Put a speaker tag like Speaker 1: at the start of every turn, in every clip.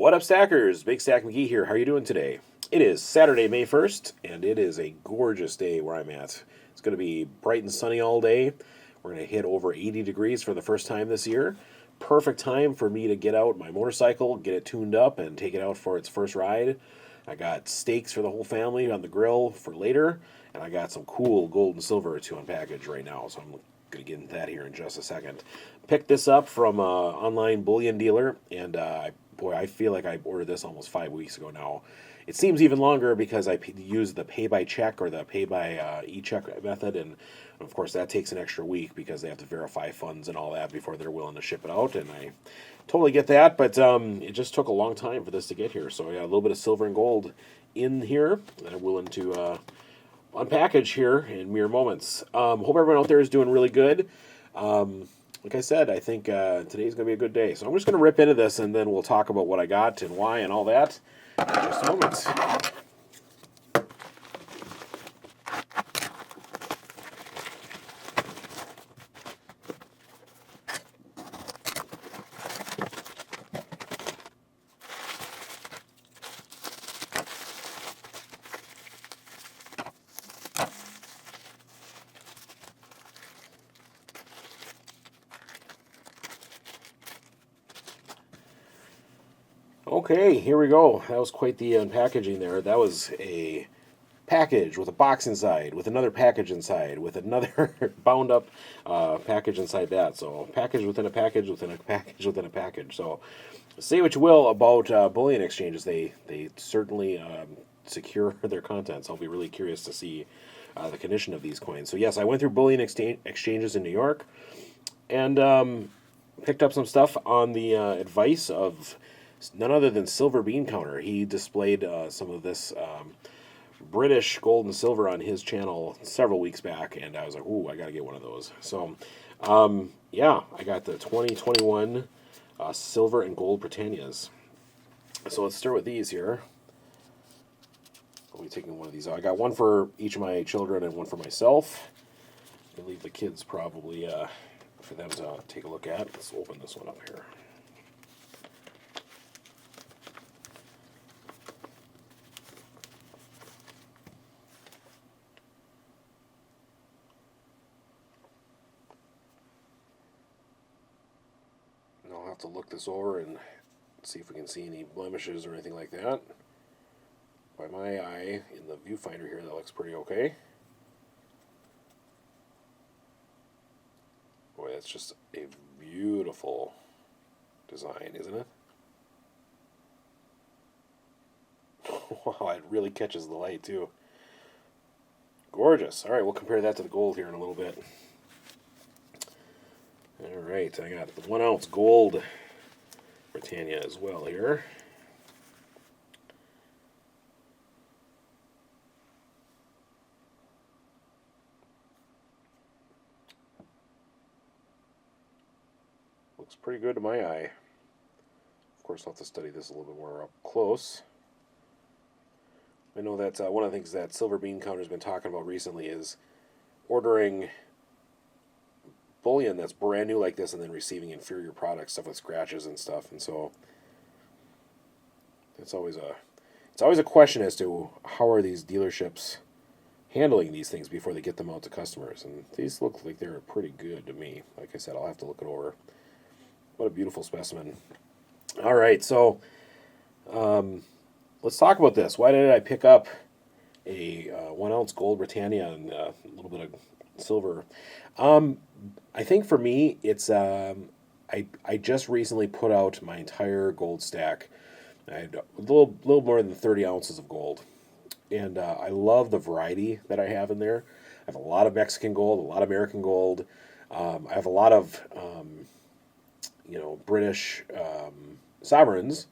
Speaker 1: What up, Stackers? Big Stack McGee here. How are you doing today? It is Saturday, May 1st, and it is a gorgeous day where I'm at. It's going to be bright and sunny all day. We're going to hit over 80 degrees for the first time this year. Perfect time for me to get out my motorcycle, get it tuned up, and take it out for its first ride. I got steaks for the whole family on the grill for later, and I got some cool gold and silver to unpackage right now, so I'm going to get into that here in just a second. Picked this up from an online bullion dealer, and boy, I feel like I ordered this almost 5 weeks ago now. It seems even longer because I use the pay by check or the pay by e-check method, and of course that takes an extra week because they have to verify funds and all that before they're willing to ship it out, and I totally get that, but it just took a long time for this to get here. So yeah, a little bit of silver and gold in here that I'm willing to unpackage here in mere moments. Hope everyone out there is doing really good. Like I said, I think today's going to be a good day. So I'm just going to rip into this, and then we'll talk about what I got and why and all that in just a moment. Okay, here we go. That was quite the unpackaging there. That was a package with a box inside, with another package inside, with another bound up package inside that. So package within a package within a package within a package. So say what you will about bullion exchanges. They certainly secure their contents. I'll be really curious to see the condition of these coins. So yes, I went through bullion exchanges in New York and picked up some stuff on the advice of none other than Silver Bean Counter. He displayed some of this British gold and silver on his channel several weeks back, and I was like, ooh, I got to get one of those. So, yeah, I got the 2021 silver and gold Brittanias. So let's start with these here. I'll be taking one of these out. I got one for each of my children and one for myself. I'll leave the kids probably for them to take a look at. Let's open this one up here. I'll have to look this over and see if we can see any blemishes or anything like that. By my eye, in the viewfinder here, that looks pretty okay. Boy, that's just a beautiful design, isn't it? Wow, it really catches the light, too. Gorgeous. All right, we'll compare that to the gold here in a little bit. All right, I got the 1 ounce gold Brittania as well here. Looks pretty good to my eye. Of course, I'll have to study this a little bit more up close. I know that one of the things that Silver Bean Counter's been talking about recently is ordering bullion that's brand new like this and then receiving inferior products, stuff with scratches and stuff. And so it's always a question as to how are these dealerships handling these things before they get them out to customers. And these look like they're pretty good to me. Like I said, I'll have to look it over. What a beautiful specimen. All right, so let's talk about this. Why did I pick up a 1 ounce gold Brittania and a little bit of silver? I think for me, it's I just recently put out my entire gold stack. I had a little more than 30 ounces of gold, and I love the variety that I have in there. I have a lot of Mexican gold, a lot of American gold. I have a lot of British sovereigns,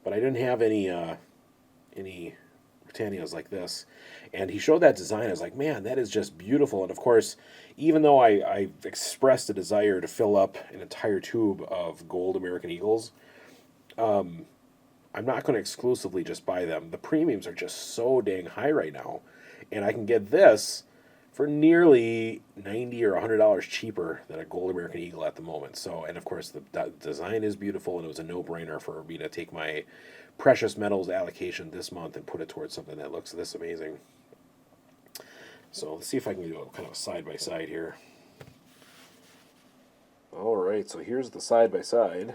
Speaker 1: but I didn't have any Britannias like this. And he showed that design. I was like, man, that is just beautiful. And of course, even though I expressed a desire to fill up an entire tube of gold American Eagles, I'm not going to exclusively just buy them. The premiums are just so dang high right now. And I can get this for nearly $90 or $100 cheaper than a Gold American Eagle at the moment. So, and of course, the design is beautiful, and it was a no-brainer for me to take my precious metals allocation this month and put it towards something that looks this amazing. So let's see if I can do a kind of a side-by-side here. All right, so here's the side-by-side.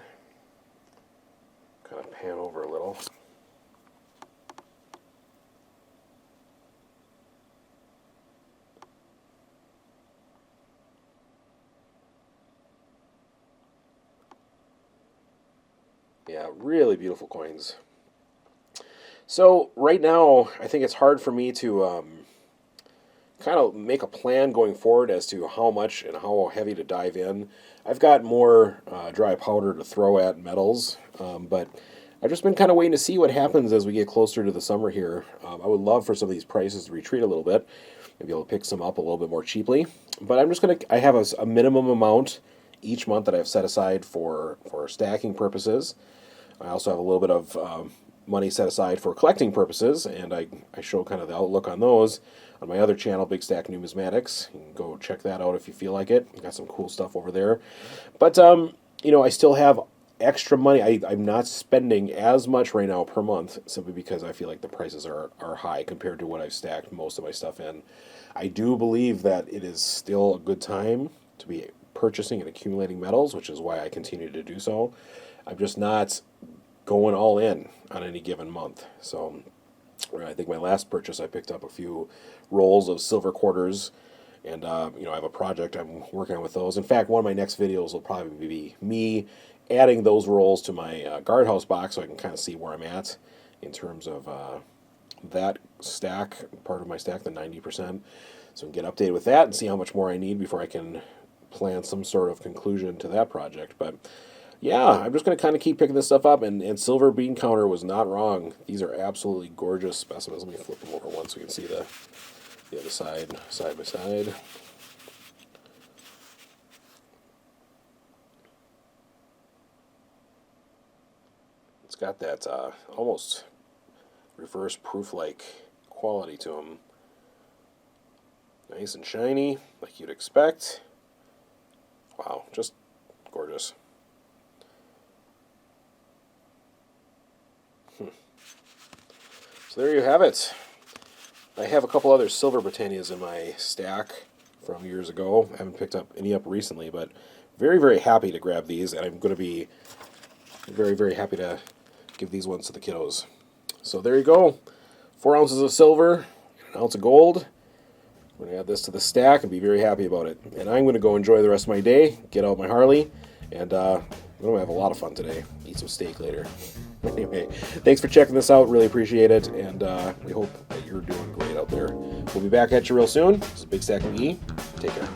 Speaker 1: Kind of pan over a little. Yeah, really beautiful coins. So right now, I think it's hard for me to kind of make a plan going forward as to how much and how heavy to dive in. I've got more dry powder to throw at metals, but I've just been kind of waiting to see what happens as we get closer to the summer here. I would love for some of these prices to retreat a little bit and be able to pick some up a little bit more cheaply. But I'm just going to, I have a minimum amount each month that I've set aside for stacking purposes. I also have a little bit of money set aside for collecting purposes, and I show kind of the outlook on those on my other channel, Big Stack Numismatics. You can go check that out if you feel like it. Got some cool stuff over there. But, you know, I still have extra money. I'm not spending as much right now per month simply because I feel like the prices are high compared to what I've stacked most of my stuff in. I do believe that it is still a good time to be purchasing and accumulating metals, which is why I continue to do so. I'm just not going all in on any given month. So I think my last purchase, I picked up a few rolls of silver quarters, and you know, I have a project I'm working on with those. In fact, one of my next videos will probably be me adding those rolls to my guardhouse box so I can kind of see where I'm at in terms of that stack, part of my stack, the 90%. So I can get updated with that and see how much more I need before I can plan some sort of conclusion to that project. But yeah, I'm just going to kind of keep picking this stuff up, and Silver Bean Counter was not wrong. These are absolutely gorgeous specimens. Let me flip them over once so you can see the other side by side. It's got that almost reverse proof-like quality to them. Nice and shiny, like you'd expect. Wow, just gorgeous. So there you have it. I have a couple other silver Brittanias in my stack from years ago. I haven't picked up any up recently, but very, very happy to grab these, and I'm going to be very, very happy to give these ones to the kiddos. So there you go. 4 ounces of silver, an ounce of gold. I'm going to add this to the stack and be very happy about it. And I'm going to go enjoy the rest of my day, get out my Harley, and I'm going to have a lot of fun today. Eat some steak later. Anyway, thanks for checking this out. Really appreciate it, and we hope that you're doing great out there. We'll be back at you real soon. This is Big Stack McGee. Take care.